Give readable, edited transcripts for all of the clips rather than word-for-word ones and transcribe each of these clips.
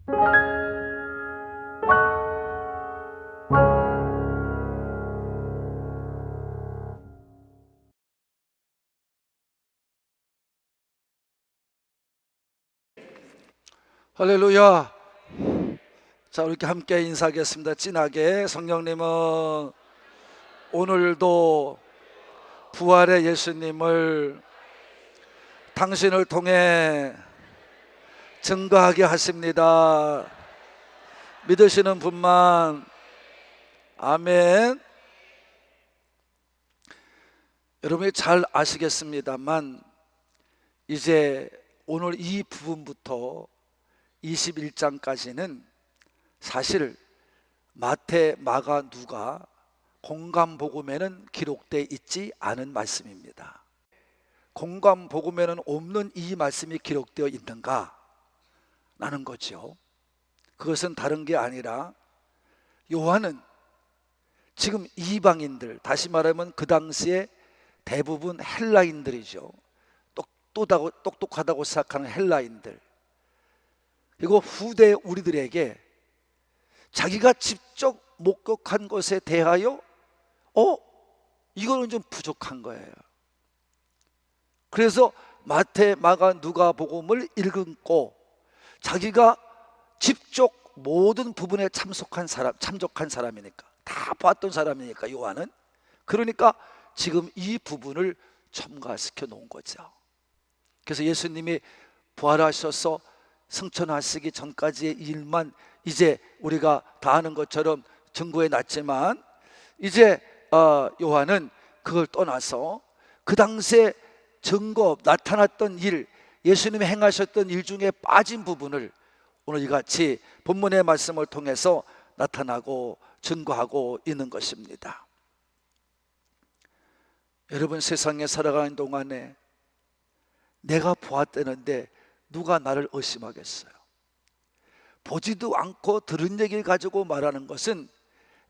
할렐루야. 자, 우리 이렇게 함께 인사하겠습니다. 진하게. 성령님은 오늘도 부활의 예수님을 당신을 통해 증거하게 하십니다. 믿으시는 분만. 아멘. 여러분이 잘 아시겠습니다만 이제 오늘 이 부분부터 21장까지는 사실 마태, 마가, 누가 공감복음에는 기록되어 있지 않은 말씀입니다. 공감복음에는 없는 이 말씀이 기록되어 있는가? 라는 거죠. 그것은 다른 게 아니라 요한은 지금 이방인들, 다시 말하면 그 당시에 대부분 헬라인들이죠. 똑똑하다고 생각하는 헬라인들, 그리고 후대 우리들에게 자기가 직접 목격한 것에 대하여 이거는 좀 부족한 거예요. 그래서 마태, 마가, 누가복음을 읽고 자기가 직접 모든 부분에 참석한 사람, 참석한 사람이니까, 다 봤던 사람이니까 요한은, 그러니까 지금 이 부분을 첨가시켜 놓은 거죠. 그래서 예수님이 부활하셔서 승천하시기 전까지의 일만 이제 우리가 다 아는 것처럼 증거해 놨지만, 이제 요한은 그걸 떠나서 그 당시에 증거, 나타났던 일, 예수님이 행하셨던 일 중에 빠진 부분을 오늘 이같이 본문의 말씀을 통해서 나타나고 증거하고 있는 것입니다. 여러분, 세상에 살아가는 동안에 내가 보았다는데 누가 나를 의심하겠어요? 보지도 않고 들은 얘기를 가지고 말하는 것은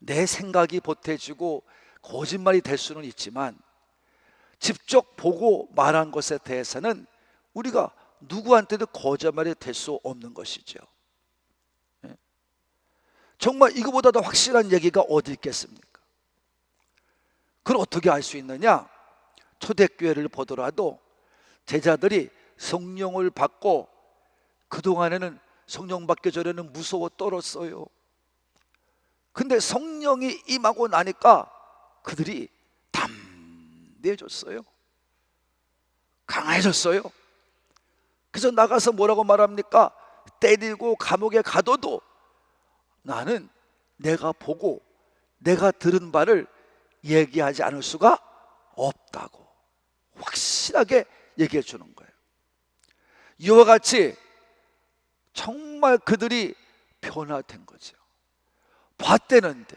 내 생각이 보태지고 거짓말이 될 수는 있지만, 직접 보고 말한 것에 대해서는 우리가 누구한테도 거짓말이 될 수 없는 것이죠. 정말 이거보다 더 확실한 얘기가 어디 있겠습니까? 그걸 어떻게 알 수 있느냐? 초대교회를 보더라도 제자들이 성령을 받고 그동안에는 성령 받기 전에는 무서워 떨었어요. 근데 성령이 임하고 나니까 그들이 담대해졌어요. 강해졌어요. 그래서 나가서 뭐라고 말합니까? 때리고 감옥에 가둬도 나는 내가 보고 내가 들은 바를 얘기하지 않을 수가 없다고 확실하게 얘기해 주는 거예요. 이와 같이 정말 그들이 변화된 거죠. 봤대는데,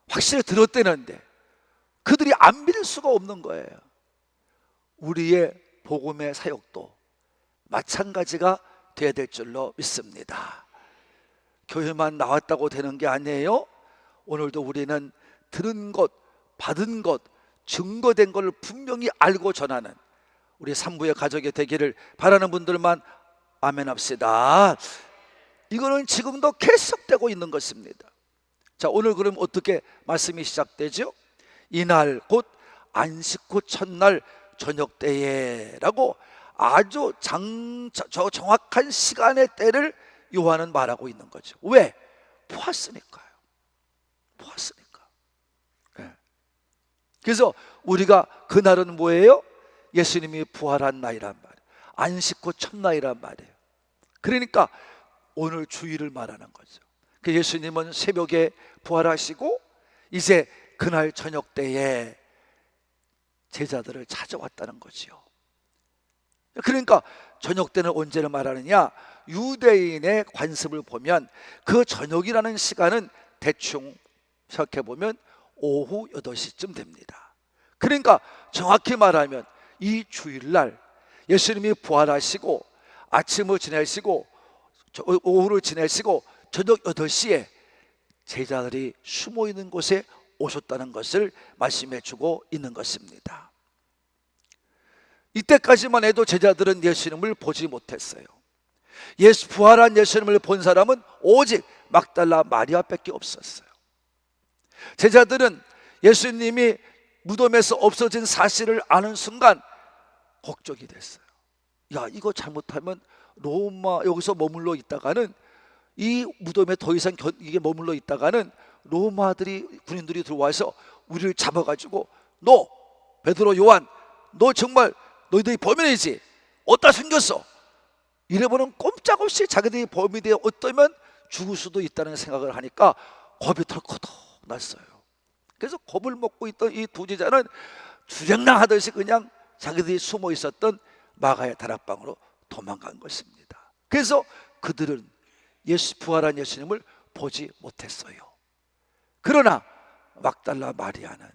확실히 들었대는데 그들이 안 믿을 수가 없는 거예요. 우리의 복음의 사역도 마찬가지가 돼야 될 줄로 믿습니다. 교회만 나왔다고 되는 게 아니에요. 오늘도 우리는 들은 것, 받은 것, 증거된 것을 분명히 알고 전하는 우리 산부의 가족이 되기를 바라는 분들만 아멘 합시다. 이거는 지금도 계속되고 있는 것입니다. 자, 오늘 그럼 어떻게 말씀이 시작되죠? 이날 곧 안식 후 첫날 저녁 때에 라고 아주 정확한 시간의 때를 요한은 말하고 있는 거죠. 왜? 보았으니까요. 보았으니까. 네. 그래서 우리가 그날은 뭐예요? 예수님이 부활한 날이란 말이에요. 안식 후 첫날이란 말이에요. 그러니까 오늘 주일을 말하는 거죠. 그 예수님은 새벽에 부활하시고 이제 그날 저녁 때에 제자들을 찾아왔다는 거지요. 그러니까 저녁 때는 언제를 말하느냐? 유대인의 관습을 보면 그 저녁이라는 시간은 대충 생각해보면 오후 8시쯤 됩니다. 그러니까 정확히 말하면 이 주일날 예수님이 부활하시고 아침을 지내시고 오후를 지내시고 저녁 8시에 제자들이 숨어있는 곳에 오셨다는 것을 말씀해 주고 있는 것입니다. 이때까지만 해도 제자들은 예수님을 보지 못했어요. 예수 부활한 예수님을 본 사람은 오직 막달라 마리아밖에 없었어요. 제자들은 예수님이 무덤에서 없어진 사실을 아는 순간 걱정이 됐어요. 야, 이거 잘못하면 로마 여기서 머물러 있다가는, 이 무덤에 더 이상 이게 머물러 있다가는 로마들이, 군인들이 들어와서 우리를 잡아가지고, 너 베드로, 요한, 너 정말 너희들이 범인이지, 어디다 숨겼어? 이래보는 꼼짝없이 자기들이 범인이 어떠면 죽을 수도 있다는 생각을 하니까 겁이 털커덕 났어요. 그래서 겁을 먹고 있던 이 두 제자는 주량랑하듯이 그냥 자기들이 숨어 있었던 마가의 다락방으로 도망간 것입니다. 그래서 그들은 부활한 예수님을 보지 못했어요. 그러나 막달라 마리아는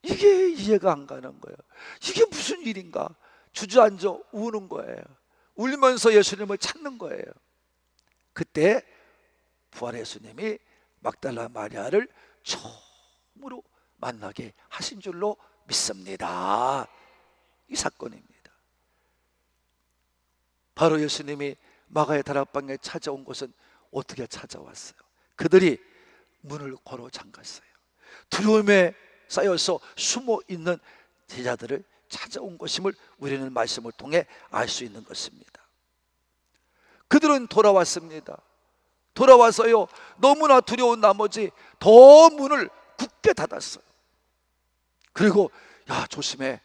이게 이해가 안 가는 거예요. 이게 무슨 일인가? 주저앉아 우는 거예요. 울면서 예수님을 찾는 거예요. 그때 부활 예수님이 막달라 마리아를 처음으로 만나게 하신 줄로 믿습니다. 이 사건입니다. 바로 예수님이 마가의 다락방에 찾아온 것은 어떻게 찾아왔어요? 그들이 문을 걸어 잠갔어요. 두려움에 쌓여서 숨어 있는 제자들을 찾아온 것임을 우리는 말씀을 통해 알 수 있는 것입니다. 그들은 돌아왔습니다. 돌아와서요, 너무나 두려운 나머지 더 문을 굳게 닫았어요. 그리고 야, 조심해,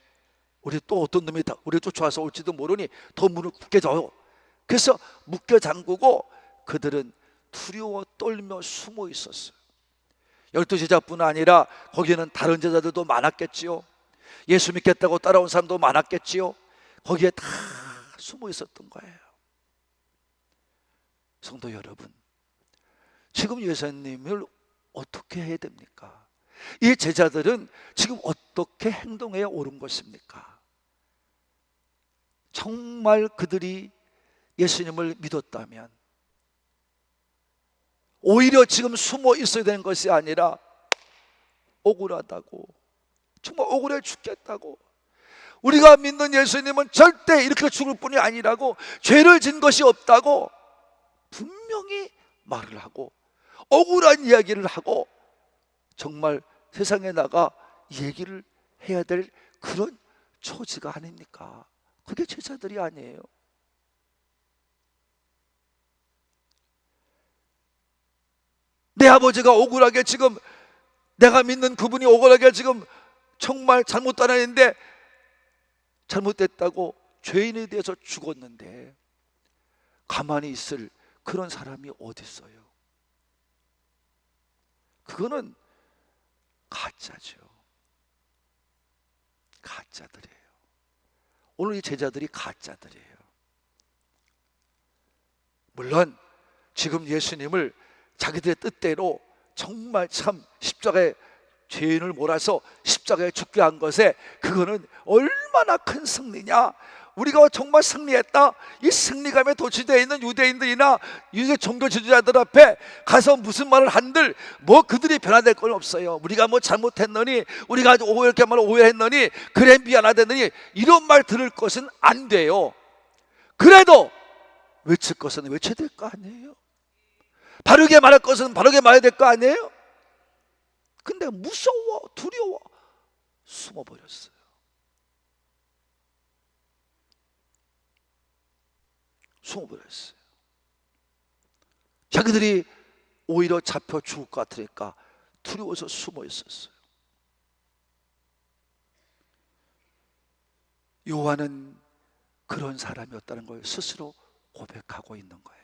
우리 또 어떤 놈이 우리 쫓아와서 올지도 모르니 더 문을 굳게 닫어. 그래서 묶여 잠그고 그들은 두려워 떨며 숨어 있었어요. 12제자뿐 아니라 거기에는 다른 제자들도 많았겠지요. 예수 믿겠다고 따라온 사람도 많았겠지요. 거기에 다 숨어 있었던 거예요. 성도 여러분, 지금 예수님을 어떻게 해야 됩니까? 이 제자들은 지금 어떻게 행동해야 옳은 것입니까? 정말 그들이 예수님을 믿었다면 오히려 지금 숨어 있어야 되는 것이 아니라 억울하다고, 정말 억울해 죽겠다고, 우리가 믿는 예수님은 절대 이렇게 죽을 뿐이 아니라고, 죄를 진 것이 없다고 분명히 말을 하고 억울한 이야기를 하고 정말 세상에 나가 얘기를 해야 될 그런 처지가 아닙니까? 그게 제자들이 아니에요. 내 아버지가 억울하게 지금, 내가 믿는 그분이 억울하게 지금 정말 잘못 따라했는데, 잘못됐다고 죄인에 대해서 죽었는데 가만히 있을 그런 사람이 어디 있어요? 그거는 가짜죠. 가짜들이에요. 오늘 이 제자들이 가짜들이에요. 물론 지금 예수님을 자기들의 뜻대로 정말 참 십자가에 죄인을 몰아서 십자가에 죽게 한 것에 그거는 얼마나 큰 승리냐, 우리가 정말 승리했다, 이 승리감에 도취되어 있는 유대인들이나 유대 종교 지도자들 앞에 가서 무슨 말을 한들 뭐 그들이 변화될 건 없어요. 우리가 뭐 잘못했느니, 우리가 이렇게 말 오해했느니, 그래 미안하다느니, 이런 말 들을 것은 안 돼요. 그래도 외칠 것은 외쳐야 될 거 아니에요. 바르게 말할 것은 바르게 말해야 될 거 아니에요. 근데 무서워, 두려워, 숨어버렸어요. 숨어버렸어요. 자기들이 오히려 잡혀 죽을 것 같으니까 두려워서 숨어 있었어요. 요한은 그런 사람이었다는 걸 스스로 고백하고 있는 거예요.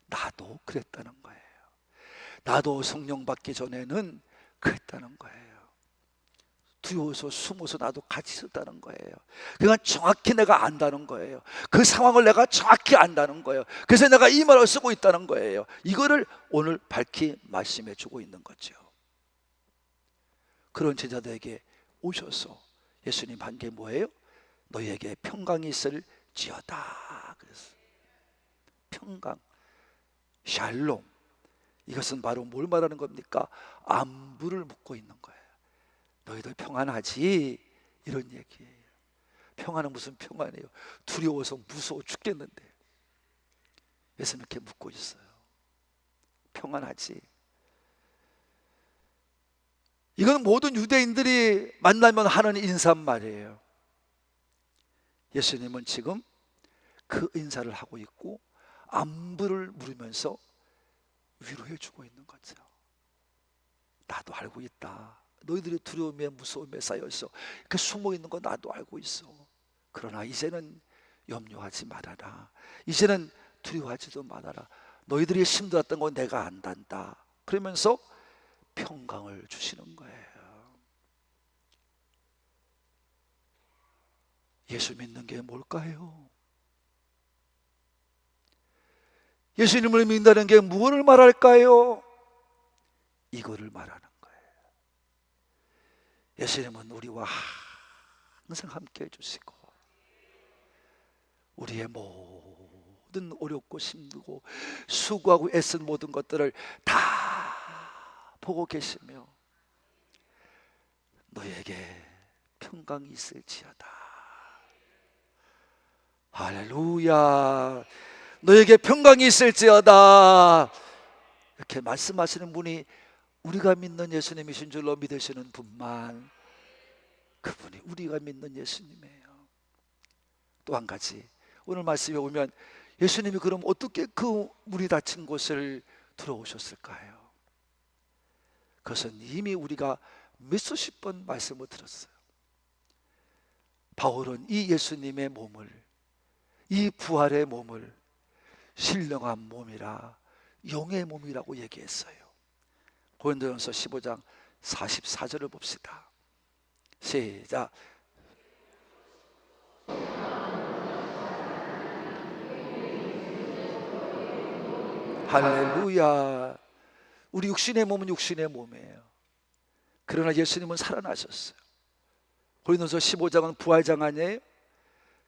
나도 그랬다는 거예요. 나도 성령 받기 전에는 그랬다는 거예요. 두려워서 숨어서 나도 같이 있었다는 거예요. 그건 정확히 내가 안다는 거예요. 그 상황을 내가 정확히 안다는 거예요. 그래서 내가 이 말을 쓰고 있다는 거예요. 이거를 오늘 밝히 말씀해 주고 있는 거죠. 그런 제자들에게 오셔서 예수님 한 게 뭐예요? 너희에게 평강이 있을지어다. 그래서 평강, 샬롬, 이것은 바로 뭘 말하는 겁니까? 안부를 묻고 있는 거예요. 너희들 평안하지? 이런 얘기예요. 평안은 무슨 평안이에요? 두려워서 무서워 죽겠는데. 예수님 이렇게 묻고 있어요. 평안하지? 이건 모든 유대인들이 만나면 하는 인사말이에요. 예수님은 지금 그 인사를 하고 있고 안부를 물으면서 위로해 주고 있는 거죠. 나도 알고 있다. 너희들이 두려움에 무서움에 쌓여서 그 숨어 있는 거 나도 알고 있어. 그러나 이제는 염려하지 말아라. 이제는 두려워하지도 말아라. 너희들이 힘들었던 건 내가 안단다. 그러면서 평강을 주시는 거예요. 예수 믿는 게 뭘까요? 예수님을 믿는다는 게 무엇을 말할까요? 이거를 말하는 거예요. 예수님은 우리와 항상 함께 해주시고 우리의 모든 어렵고 힘들고 수고하고 애쓴 모든 것들을 다 보고 계시며 너에게 평강이 있을지어다. 할렐루야. 너에게 평강이 있을지어다. 이렇게 말씀하시는 분이 우리가 믿는 예수님이신 줄로 믿으시는 분만, 그분이 우리가 믿는 예수님이에요. 또 한 가지, 오늘 말씀에 보면 예수님이 그럼 어떻게 그 문이 닫힌 곳을 들어오셨을까요? 그것은 이미 우리가 몇 수십 번 말씀을 들었어요. 바울은 이 예수님의 몸을, 이 부활의 몸을 신령한 몸이라, 영의 몸이라고 얘기했어요. 고린도전서 15장 44절을 봅시다. 시작. 할렐루야. 우리 육신의 몸은 육신의 몸이에요. 그러나 예수님은 살아나셨어요. 고린도서 15장은 부활장 아니에요?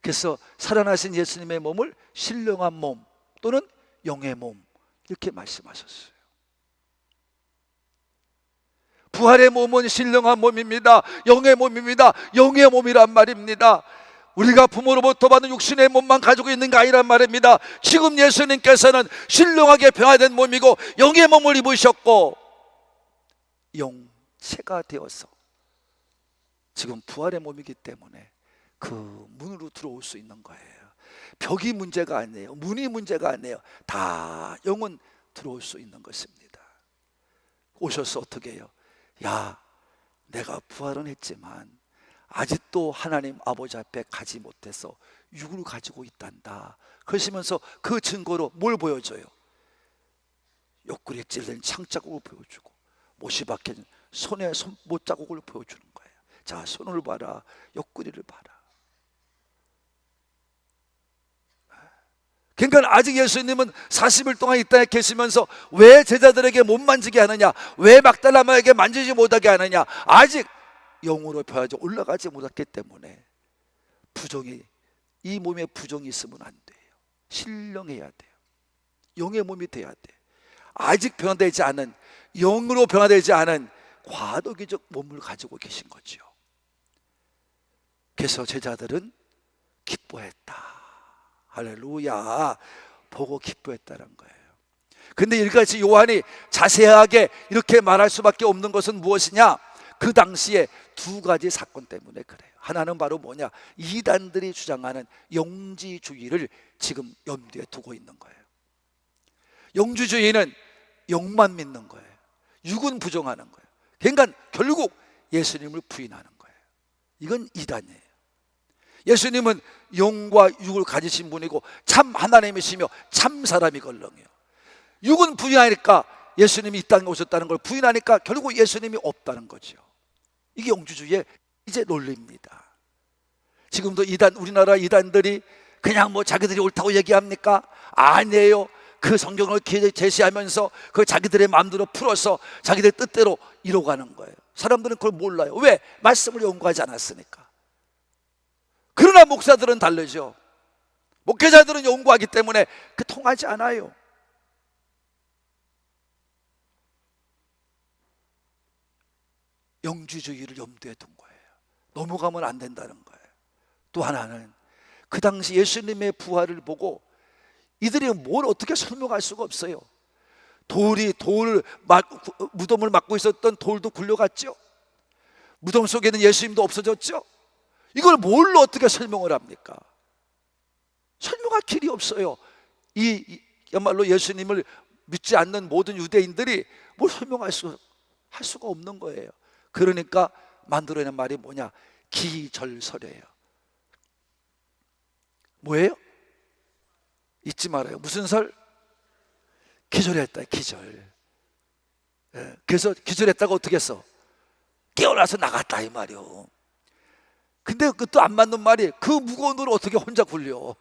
그래서 살아나신 예수님의 몸을 신령한 몸 또는 영의 몸 이렇게 말씀하셨어요. 부활의 몸은 신령한 몸입니다. 영의 몸입니다. 영의 몸이란 말입니다. 우리가 부모로부터 받은 육신의 몸만 가지고 있는 게 아니란 말입니다. 지금 예수님께서는 신령하게 변화된 몸이고 영의 몸을 입으셨고 영체가 되어서 지금 부활의 몸이기 때문에 그 문으로 들어올 수 있는 거예요. 벽이 문제가 아니에요. 문이 문제가 아니에요. 다 영은 들어올 수 있는 것입니다. 오셔서 어떻게 해요? 야, 내가 부활은 했지만 아직도 하나님 아버지 앞에 가지 못해서 육을 가지고 있단다. 그러시면서 그 증거로 뭘 보여줘요? 옆구리에 찔린 창자국을 보여주고 못이 박힌 손에 못자국을 보여주는 거예요. 자, 손을 봐라, 옆구리를 봐라. 그러니까 아직 예수님은 40일 동안 이 땅에 계시면서 왜 제자들에게 못 만지게 하느냐, 왜 막달라마에게 만지지 못하게 하느냐, 아직 영으로 변하지 올라가지 못했기 때문에 부정이, 이 몸에 부정이 있으면 안 돼요. 신령해야 돼요. 영의 몸이 돼야 돼요. 아직 변화되지 않은, 영으로 변화되지 않은 과도기적 몸을 가지고 계신 거죠. 그래서 제자들은 기뻐했다. 할렐루야. 보고 기뻐했다는 거예요. 근데 이같이 요한이 자세하게 이렇게 말할 수밖에 없는 것은 무엇이냐? 그 당시에 두 가지 사건 때문에 그래요. 하나는 바로 뭐냐? 이단들이 주장하는 영지주의를 지금 염두에 두고 있는 거예요. 영지주의는 영만 믿는 거예요. 육은 부정하는 거예요. 그러니까 결국 예수님을 부인하는 거예요. 이건 이단이에요. 예수님은 영과 육을 가지신 분이고 참 하나님이시며 참 사람이걸렁해요. 육은 부인하니까 예수님이 이 땅에 오셨다는 걸 부인하니까 결국 예수님이 없다는 거죠. 이게 영주주의의 이제 논리입니다. 지금도 이단, 우리나라 이단들이 그냥 뭐 자기들이 옳다고 얘기합니까? 아니에요. 그 성경을 제시하면서 그 자기들의 마음대로 풀어서 자기들 뜻대로 이뤄가는 거예요. 사람들은 그걸 몰라요. 왜? 말씀을 연구하지 않았으니까. 그러나 목사들은 다르죠. 목회자들은 연구하기 때문에 그 통하지 않아요. 영주주의를 염두에 둔 거예요. 넘어가면 안 된다는 거예요. 또 하나는 그 당시 예수님의 부활을 보고 이들이 뭘 어떻게 설명할 수가 없어요. 무덤을 막고 있었던 돌도 굴려갔죠. 무덤 속에는 예수님도 없어졌죠. 이걸 뭘로 어떻게 설명을 합니까? 설명할 길이 없어요. 야말로 예수님을 믿지 않는 모든 유대인들이 뭘 할 수가 없는 거예요. 그러니까 만들어낸 말이 뭐냐? 기절설이에요. 뭐예요? 잊지 말아요. 무슨 설? 기절했다. 기절. 그래서 기절했다가 어떻게 했어? 깨어나서 나갔다 이 말이요. 근데 그것도 안 맞는 말이, 그 무거운 돌을 어떻게 혼자 굴려?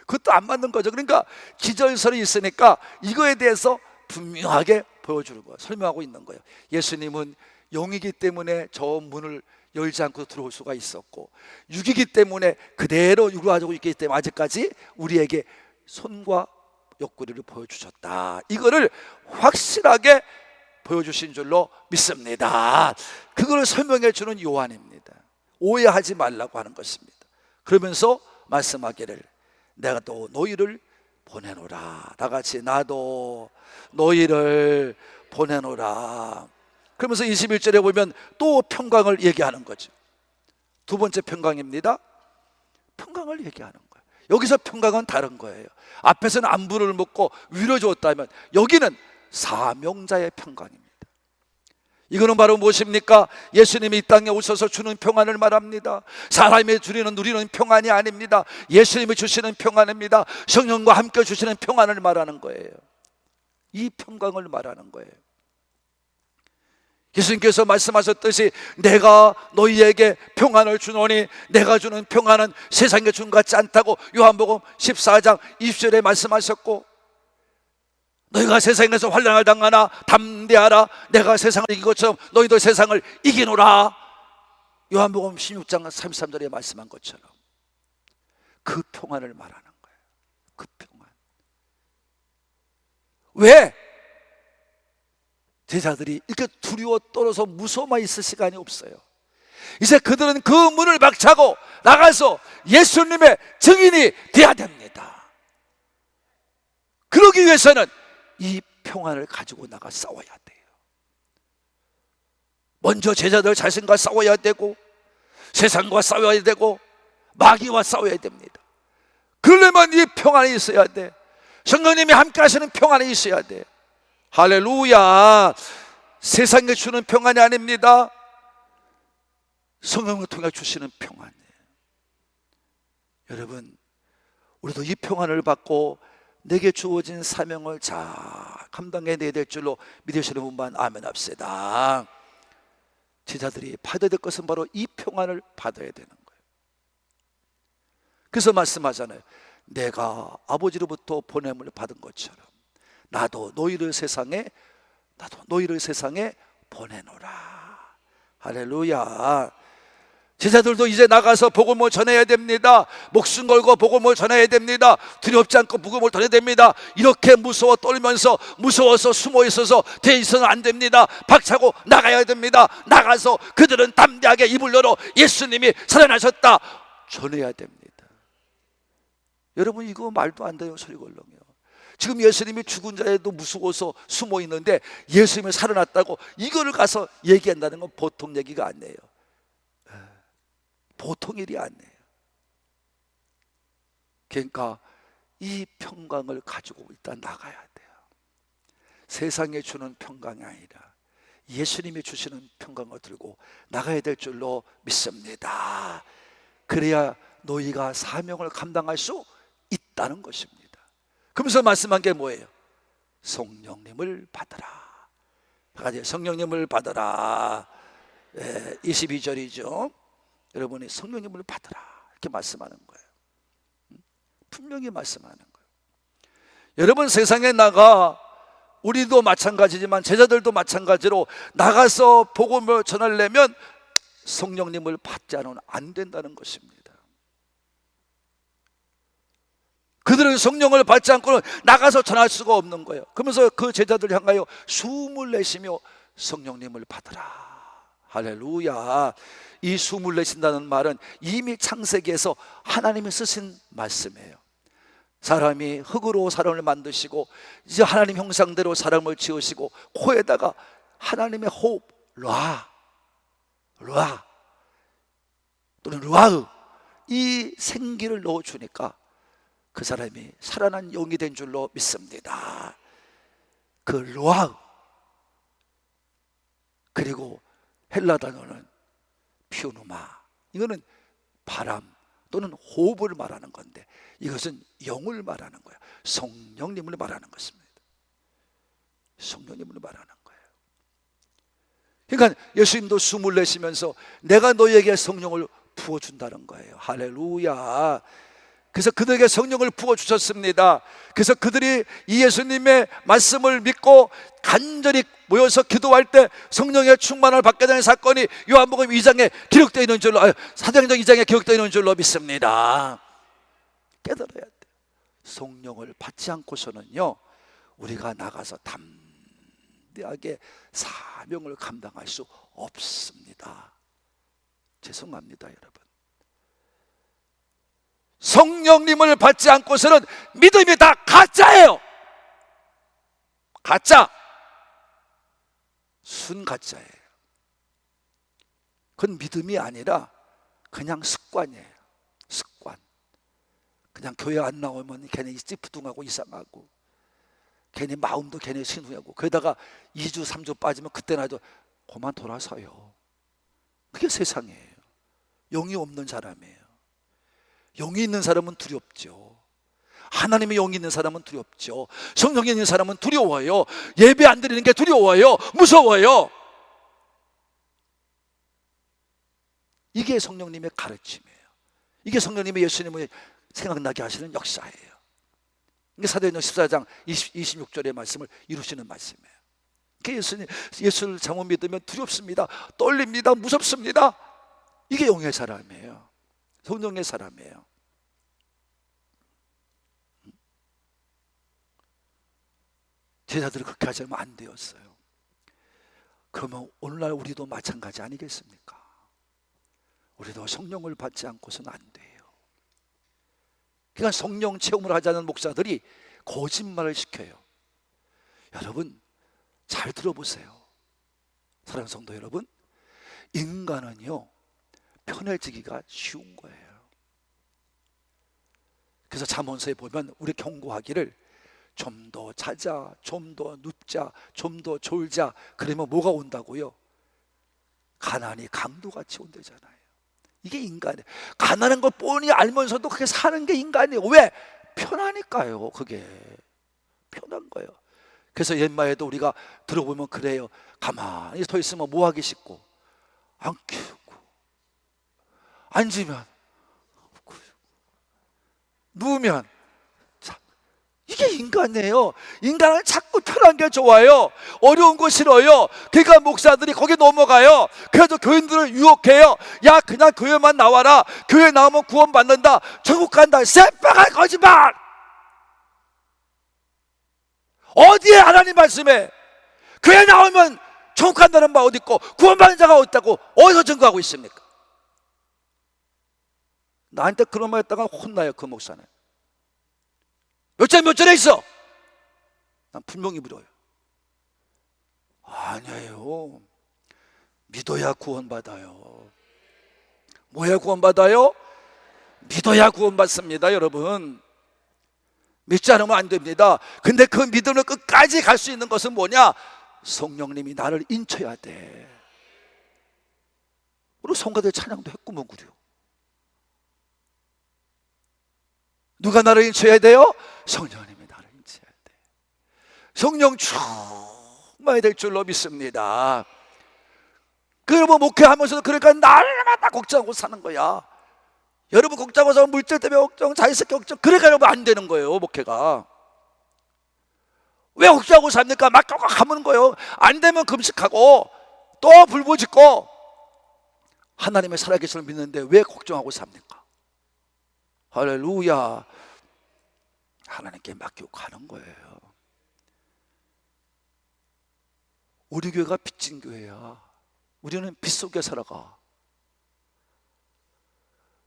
그것도 안 맞는 거죠. 그러니까 기절설이 있으니까 이거에 대해서 분명하게 보여주는 거예요. 설명하고 있는 거예요. 예수님은 영이기 때문에 저 문을 열지 않고 들어올 수가 있었고, 육이기 때문에 그대로 육을 가지고 있기 때문에 아직까지 우리에게 손과 옆구리를 보여주셨다. 이거를 확실하게 보여주신 줄로 믿습니다. 그걸 설명해 주는 요한입니다. 오해하지 말라고 하는 것입니다. 그러면서 말씀하기를 내가 또 너희를 보내노라. 다 같이 나도 너희를 보내노라. 그러면서 21절에 보면 또 평강을 얘기하는 거죠. 두 번째 평강입니다. 평강을 얘기하는 거예요. 여기서 평강은 다른 거예요. 앞에서는 안부를 묻고 위로 주었다면 여기는 사명자의 평강입니다. 이거는 바로 무엇입니까? 예수님이 이 땅에 오셔서 주는 평안을 말합니다. 사람이 누리는 평안이 아닙니다. 예수님이 주시는 평안입니다. 성령과 함께 주시는 평안을 말하는 거예요. 이 평강을 말하는 거예요. 예수님께서 말씀하셨듯이 내가 너희에게 평안을 주노니 내가 주는 평안은 세상에 준 것 같지 않다고 요한복음 14장 20절에 말씀하셨고, 너희가 세상에서 환난을 당하나 담대하라. 내가 세상을 이긴 것처럼 너희도 세상을 이기노라. 요한복음 16장 33절에 말씀한 것처럼 그 평안을 말하는 거예요. 그 평안. 왜? 제자들이 이렇게 두려워 떨어서 무서워만 있을 시간이 없어요. 이제 그들은 그 문을 박차고 나가서 예수님의 증인이 되어야 됩니다. 그러기 위해서는 이 평안을 가지고 나가 싸워야 돼요. 먼저 제자들 자신과 싸워야 되고, 세상과 싸워야 되고, 마귀와 싸워야 됩니다. 그러려면 이 평안이 있어야 돼. 성령님이 함께 하시는 평안이 있어야 돼. 할렐루야. 세상에 주는 평안이 아닙니다. 성령을 통해 주시는 평안이에요. 여러분, 우리도 이 평안을 받고 내게 주어진 사명을 잘 감당해내야 될 줄로 믿으시는 분만 아멘 합시다. 제자들이 받아야 될 것은 바로 이 평안을 받아야 되는 거예요. 그래서 말씀하잖아요. 내가 아버지로부터 보냄을 받은 것처럼 나도 너희를 세상에 보내노라. 할렐루야. 제자들도 이제 나가서 복음을 전해야 됩니다. 목숨 걸고 복음을 전해야 됩니다. 두렵지 않고 복음을 전해야 됩니다. 이렇게 무서워 떨면서 무서워서 숨어 있어서 돼 있어서는 안 됩니다. 박차고 나가야 됩니다. 나가서 그들은 담대하게 입을 열어 예수님이 살아나셨다 전해야 됩니다. 여러분, 이거 말도 안 돼요. 소리걸렁이요. 지금 예수님이 죽은 자에도 무서워서 숨어 있는데 예수님이 살아났다고 이거를 가서 얘기한다는 건 보통 얘기가 아니에요. 보통 일이 아니에요. 그러니까 이 평강을 가지고 일단 나가야 돼요. 세상에 주는 평강이 아니라 예수님이 주시는 평강을 들고 나가야 될 줄로 믿습니다. 그래야 너희가 사명을 감당할 수 있다는 것입니다. 그러면서 말씀한 게 뭐예요? 성령님을 받으라. 성령님을 받으라. 22절이죠. 여러분이 성령님을 받으라 이렇게 말씀하는 거예요. 분명히 말씀하는 거예요. 여러분, 세상에 나가 우리도 마찬가지지만 제자들도 마찬가지로 나가서 복음을 전하려면 성령님을 받지 않으면 안 된다는 것입니다. 그들은 성령을 받지 않고는 나가서 전할 수가 없는 거예요. 그러면서 그 제자들 향하여 숨을 내쉬며 성령님을 받으라. 할렐루야. 이 숨을 내쉰다는 말은 이미 창세기에서 하나님이 쓰신 말씀이에요. 사람이 흙으로 사람을 만드시고 이제 하나님 형상대로 사람을 지으시고 코에다가 하나님의 호흡 르아 또는 르아흐 이 생기를 넣어주니까 그 사람이 살아난 영이 된 줄로 믿습니다. 그 르아흐, 그리고 헬라 단어는 퓨누마, 이거는 바람 또는 호흡을 말하는 건데 이것은 영을 말하는 거예요. 성령님을 말하는 것입니다. 성령님을 말하는 거예요. 그러니까 예수님도 숨을 내쉬면서 내가 너에게 성령을 부어준다는 거예요. 할렐루야. 그래서 그들에게 성령을 부어주셨습니다. 그래서 그들이 이 예수님의 말씀을 믿고 간절히 모여서 기도할 때 성령의 충만을 받게 되는 사건이 요한복음 2장에 기록되어 있는 줄로, 사도행전 2장에 기록되어 있는 줄로 믿습니다. 깨달아야 돼. 성령을 받지 않고서는요 우리가 나가서 담대하게 사명을 감당할 수 없습니다. 죄송합니다 여러분. 성령님을 받지 않고서는 믿음이 다 가짜예요. 가짜, 순가짜예요. 그건 믿음이 아니라 그냥 습관이에요. 습관. 그냥 교회 안 나오면 괜히 찌푸둥하고 이상하고 괜히 마음도 괜히 신우하고 그러다가 2주 3주 빠지면 그때나도 그만 돌아서요. 그게 세상이에요. 영이 없는 사람이에요. 영이 있는 사람은 두렵죠. 하나님의 영이 있는 사람은 두렵죠. 성령이 있는 사람은 두려워요. 예배 안 드리는 게 두려워요. 무서워요. 이게 성령님의 가르침이에요. 이게 성령님의 예수님을 생각나게 하시는 역사예요. 이게 사도행전 14장 26절의 말씀을 이루시는 말씀이에요. 예수를 잘못 믿으면 두렵습니다. 떨립니다. 무섭습니다. 이게 영의 사람이에요. 성령의 사람이에요. 제자들이 그렇게 하지 않으면 안 되었어요. 그러면 오늘날 우리도 마찬가지 아니겠습니까? 우리도 성령을 받지 않고서는 안 돼요. 그러니까 성령 체험을 하지 않은 목사들이 거짓말을 시켜요. 여러분 잘 들어보세요. 사랑하는 성도 여러분, 인간은요 편해지기가 쉬운 거예요. 그래서 잠언서에 보면 우리 경고하기를 좀 더 자자, 좀 더 눕자, 좀 더 졸자. 그러면 뭐가 온다고요? 가난이 강도같이 온대잖아요. 이게 인간이에요. 가난한 걸 뻔히 알면서도 그렇게 사는 게 인간이에요. 왜? 편하니까요. 그게 편한 거예요. 그래서 옛말에도 우리가 들어보면 그래요. 가만히 서 있으면 뭐하기 쉽고 안 키우고, 앉으면 누우면, 이게 인간이에요. 인간은 자꾸 편한 게 좋아요. 어려운 거 싫어요. 그러니까 목사들이 거기 넘어가요. 그래서 교인들을 유혹해요. 야 그냥 교회만 나와라. 교회 나오면 구원받는다. 천국 간다. 새빨간 거짓말. 어디에 하나님 말씀에 교회 나오면 천국 간다는 바 어디 있고 구원받는 자가 어디 있다고 어디서 증거하고 있습니까? 나한테 그런 말 했다가 혼나요. 그 목사는. 몇 절에 있어? 난 분명히 물어요. 아니에요. 믿어야 구원받아요. 뭐야 구원받아요? 믿어야 구원받습니다. 여러분 믿지 않으면 안 됩니다. 근데 그 믿음을 끝까지 갈 수 있는 것은 뭐냐? 성령님이 나를 인쳐야 돼. 우리 성가대 찬양도 했구먼 그려. 누가 나를 인쳐야 돼요? 성령님이 나를 인쳐야 돼. 성령 충만이 될 줄로 믿습니다. 그러면 목회하면서도 그러니까 날마다 걱정하고 사는 거야. 여러분 걱정하고 사면 물질 때문에 걱정, 자의식 걱정, 그러니까 여러분 안 되는 거예요. 목회가 왜 걱정하고 삽니까? 막 하는 거예요. 안 되면 금식하고 또 불부짓고 하나님의 살아계심을 믿는데 왜 걱정하고 삽니까? 할렐루야. 하나님께 맡기고 가는 거예요. 우리 교회가 빚진 교회야. 우리는 빚 속에 살아가.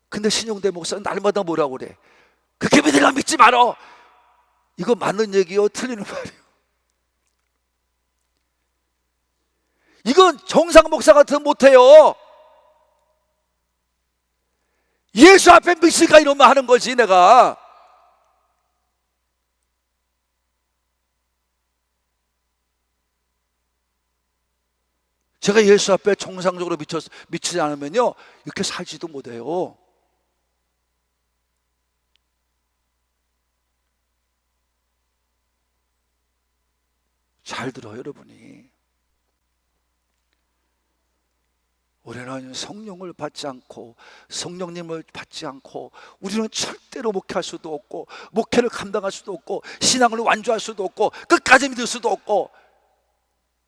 근데 신용대 목사는 날마다 뭐라고 그래? 그렇게 믿으라 믿지 말어. 이거 맞는 얘기요? 틀리는 말이에요? 이건 정상 목사 같으면 못해요. 예수 앞에 믿으니까 이러면 하는 거지. 내가 제가 예수 앞에 정상적으로 미치지 않으면요 이렇게 살지도 못해요. 잘 들어요 여러분이. 우리는 성령을 받지 않고 성령님을 받지 않고 우리는 절대로 목회할 수도 없고 목회를 감당할 수도 없고 신앙을 완주할 수도 없고 끝까지 믿을 수도 없고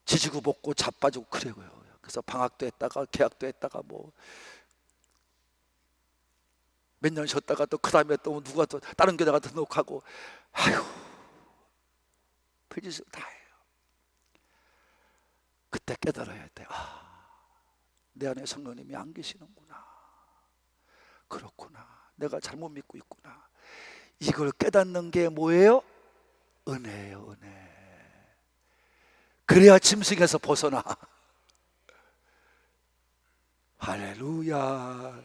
지지고 볶고 자빠지고 그래요. 그래서 방학도 했다가 개학도 했다가 뭐 몇 년 쉬었다가 또 그 다음에 또 누가 또 다른 교회가 등록하고 아휴 별짓을 다 해요. 그때 깨달아야 돼. 내 안에 성령님이 안 계시는구나. 그렇구나. 내가 잘못 믿고 있구나. 이걸 깨닫는 게 뭐예요? 은혜예요, 은혜. 그래야 짐승에서 벗어나. 할렐루야.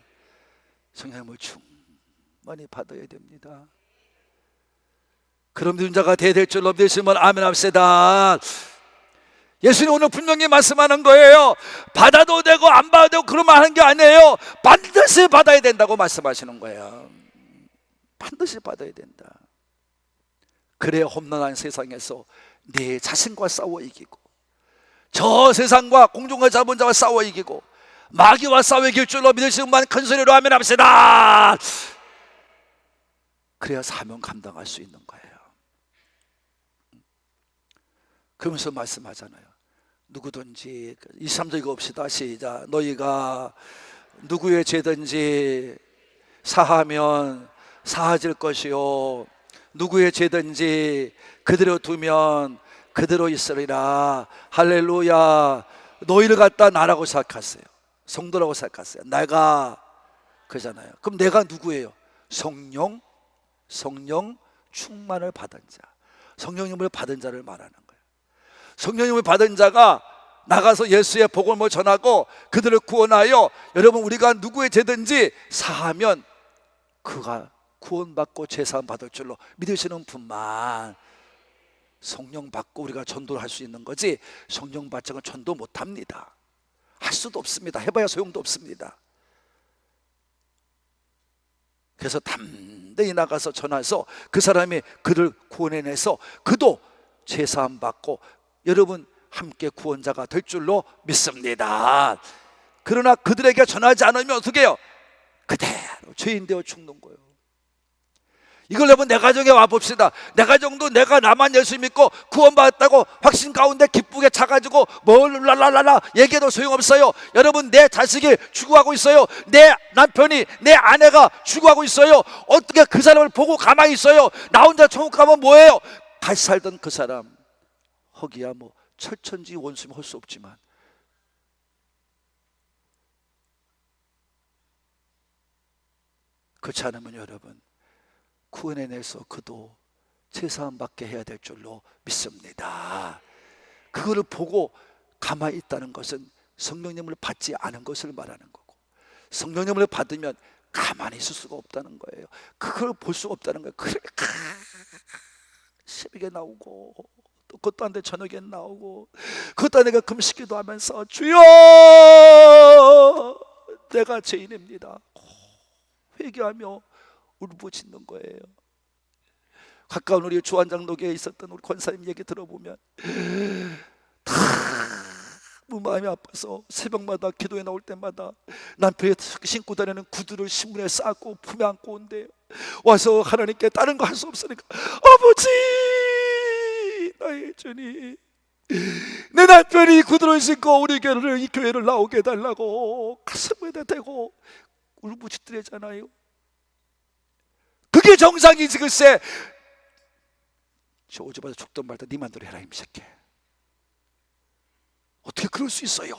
성령님을 충만히 받아야 됩니다. 그럼 믿는 자가 될 줄로 믿으시면 아멘 합시다. 예수님 오늘 분명히 말씀하는 거예요. 받아도 되고 안 받아도 되고 그러면 하는 게 아니에요. 반드시 받아야 된다고 말씀하시는 거예요. 반드시 받아야 된다. 그래야 험난한 세상에서 내 자신과 싸워 이기고 저 세상과 공중과 잡은 자와 싸워 이기고 마귀와 싸워 이길 줄로 믿으시면 큰 소리로 아멘 합시다. 그래야 사명 감당할 수 있는 거예요. 그러면서 말씀하잖아요. 누구든지 2, 3절 읽어봅시다. 시작. 너희가 누구의 죄든지 사하면 사하질 것이요 누구의 죄든지 그대로 두면 그대로 있으리라. 할렐루야. 너희를 갖다 나라고 생각하세요. 성도라고 생각하세요. 내가 그잖아요. 그럼 내가 누구예요? 성령 충만을 받은 자, 성령님을 받은 자를 말하는 거예요. 성령님을 받은 자가 나가서 예수의 복음을 전하고 그들을 구원하여 여러분 우리가 누구의 죄든지 사하면 그가 구원받고 죄사함 받을 줄로 믿으시는 분만 성령 받고 우리가 전도를 할 수 있는 거지 성령 받지 않고 전도 못합니다. 할 수도 없습니다. 해봐야 소용도 없습니다. 그래서 담대히 나가서 전해서 그 사람이 그를 구원해내서 그도 죄사함 받고 여러분 함께 구원자가 될 줄로 믿습니다. 그러나 그들에게 전하지 않으면 어떻게 해요? 그대로 죄인 되어 죽는 거예요. 이걸 여러분 내 가정에 와봅시다. 내 가정도 내가 나만 예수 믿고 구원받았다고 확신 가운데 기쁘게 차가지고 뭘 랄랄랄라 얘기해도 소용없어요. 여러분 내 자식이 죽어가고 있어요. 내 남편이 내 아내가 죽어가고 있어요. 어떻게 그 사람을 보고 가만히 있어요? 나 혼자 천국 가면 뭐예요? 같이 살던 그 사람 허기야 뭐 철천지 원수면 할 수 없지만 그렇지 않으면 여러분 구원해내서 그도 제사함 받게 해야 될 줄로 믿습니다. 그거를 보고 가만히 있다는 것은 성령님을 받지 않은 것을 말하는 거고 성령님을 받으면 가만히 있을 수가 없다는 거예요. 그걸 볼 수가 없다는 거예요. 그러니까 새벽에 나오고 또 그것도 안 돼 저녁에 나오고 그것도 안 돼 금식기도 하면서 주여 내가 죄인입니다 회개하며 울부짖는 거예요. 가까운 우리 주안장로교에 있었던 우리 권사님 얘기 들어보면 다 마음이 아파서 새벽마다 기도에 나올 때마다 남편이 신고 다니는 구두를 신문에 싸고 품에 안고 온대요. 와서 하나님께 다른 거 할 수 없으니까 아버지 나의 주님 내 남편이 구두를 신고 우리 교회를 이 교회를 나오게 해달라고 가슴에다 대고 울부짖더래잖아요. 그게 정상이지. 글쎄 저 오자마자 죽던 말다 네 맘대로 해라 이 새끼. 어떻게 그럴 수 있어요?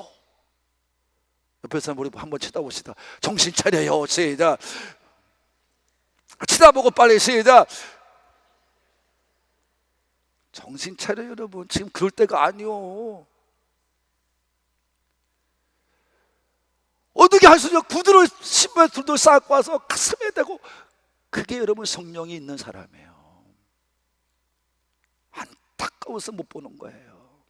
옆에 사람 우리 한번 쳐다봅시다. 정신 차려요. 시작. 치다보고 빨리 시작. 정신 차려 여러분. 지금 그럴 때가 아니요. 어떻게 할 수 있냐? 구두를 신발 둘둘 쌓고 와서 가슴에 대고. 그게 여러분 성령이 있는 사람이에요. 안타까워서 못 보는 거예요.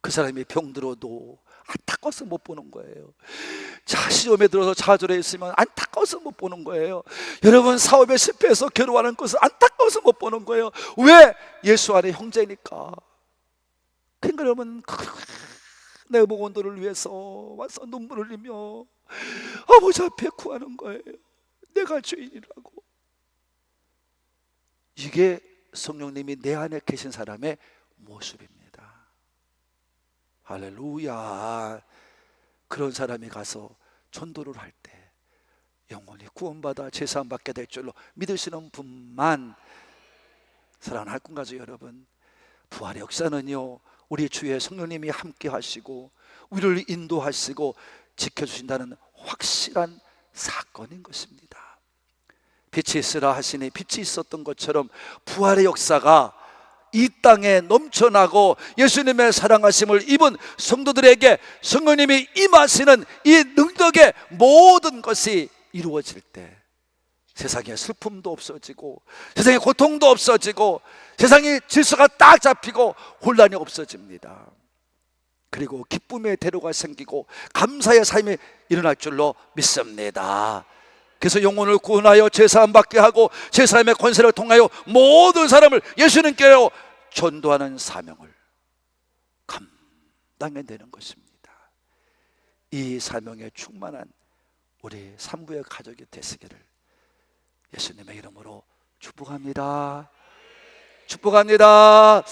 그 사람이 병들어도 안타까워서 못 보는 거예요. 자, 시험에 들어서 좌절해 있으면 안타까워서 못 보는 거예요. 여러분 사업에 실패해서 괴로워하는 것을 안타까워서 못 보는 거예요. 왜? 예수 안에 형제니까. 그러니까 여러분 내 목원들을 위해서 와서 눈물을 흘리며 아버지 앞에 구하는 거예요. 내가 죄인이라고. 이게 성령님이 내 안에 계신 사람의 모습입니다. 할렐루야. 그런 사람이 가서 전도를 할 때 영원히 구원받아 제사함 받게 될 줄로 믿으시는 분만 사랑하는 할꾼가족 여러분, 부활의 역사는요 우리 주의 성령님이 함께 하시고 우리를 인도하시고 지켜주신다는 확실한 사건인 것입니다. 빛이 있으라 하시니 빛이 있었던 것처럼 부활의 역사가 이 땅에 넘쳐나고 예수님의 사랑하심을 입은 성도들에게 성령님이 임하시는 이 능력의 모든 것이 이루어질 때 세상에 슬픔도 없어지고 세상에 고통도 없어지고 세상의 질서가 딱 잡히고 혼란이 없어집니다. 그리고 기쁨의 대로가 생기고 감사의 삶이 일어날 줄로 믿습니다. 그래서 영혼을 구원하여 제사함 받게 하고 제사함의 권세를 통하여 모든 사람을 예수님께로 전도하는 사명을 감당해야 되는 것입니다. 이 사명에 충만한 우리 산부의 가족이 되시기를 예수님의 이름으로 축복합니다. 축복합니다.